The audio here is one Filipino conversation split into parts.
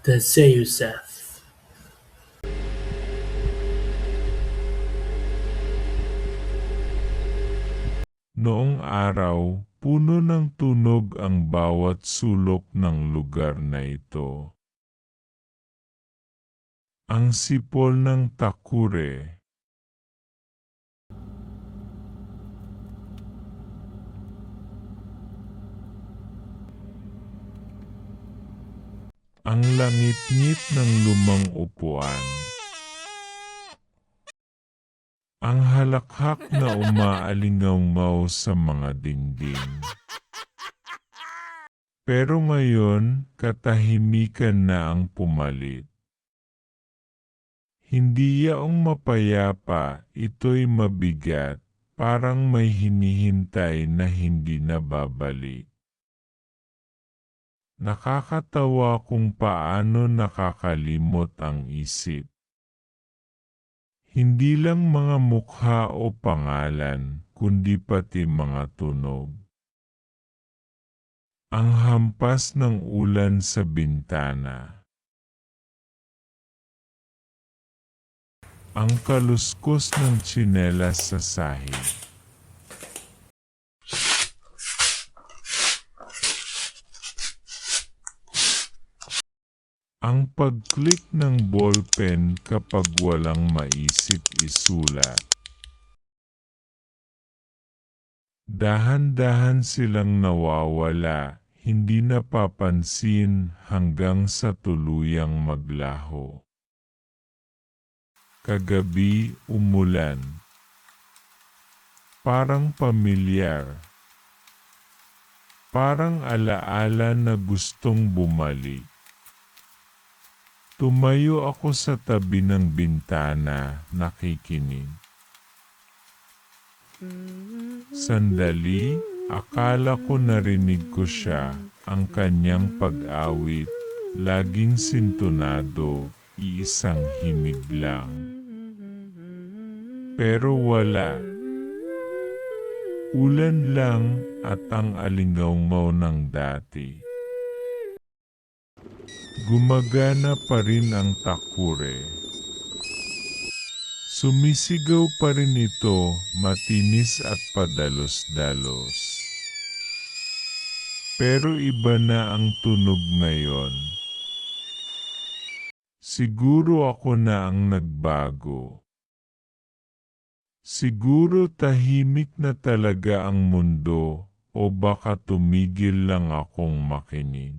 The Zeusath. Noong araw, puno ng tunog ang bawat sulok ng lugar na ito. Ang sipol ng takure. Ang langit-ngit ng lumang upuan. Ang halakhak na umaalingaw sa mga dingding. Pero ngayon, katahimikan na ang pumalit. Hindi yaong mapayapa, ito'y mabigat, parang may hinihintay na hindi nababalik. Nakakatawa kung paano nakakalimot ang isip. Hindi lang mga mukha o pangalan, kundi pati mga tunog. Ang hampas ng ulan sa bintana. Ang kaluskos ng tsinelas sa sahig. Ang pag-click ng ballpen kapag walang maisip isulat. Dahan-dahan silang nawawala, hindi napapansin hanggang sa tuluyang maglaho. Kagabi umulan. Parang pamilyar. Parang alaala na gustong bumalik. Tumayo ako sa tabi ng bintana, nakikinig. Sandali, akala ko narinig ko siya, ang kanyang pag-awit, laging sintonado, iisang himig lang. Pero wala. Ulan lang at ang alingaw ng dati. Gumagana pa rin ang takure. Sumisigaw pa rin ito, matinis at padalos-dalos. Pero iba na ang tunog ngayon. Siguro ako na ang nagbago. Siguro tahimik na talaga ang mundo o baka tumigil lang akong makinig.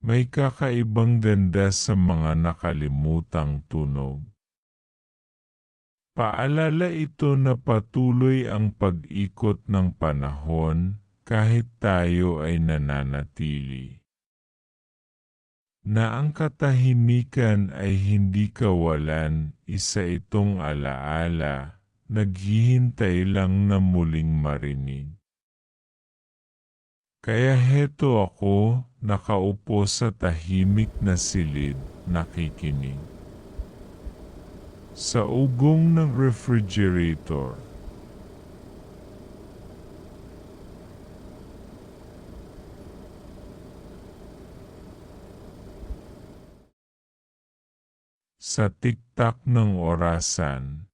May kakaibang ganda sa mga nakalimutang tunog. Paalala ito na patuloy ang pag-ikot ng panahon kahit tayo ay nananatili. Na ang katahimikan ay hindi kawalan, isa itong alaala, naghihintay lang na muling marinig. Kaya heto ako, nakaupo sa tahimik na silid, nakikinig. Sa ugong ng refrigerator. Sa tiktak ng orasan.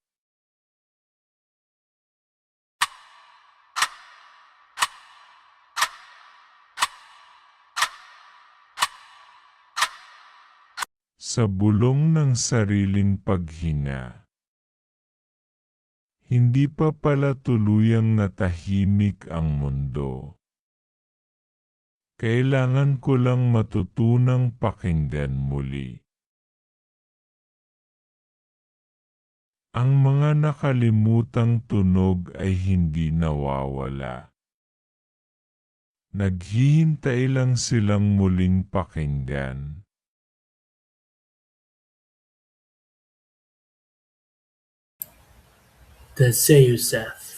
Sa bulong ng sariling paghinga. Hindi pa pala tuluyang natahimik ang mundo. Kailangan ko lang matutunang pakinggan muli. Ang mga nakalimutang tunog ay hindi nawawala. Naghihintay lang silang muling pakinggan. The Zeusath.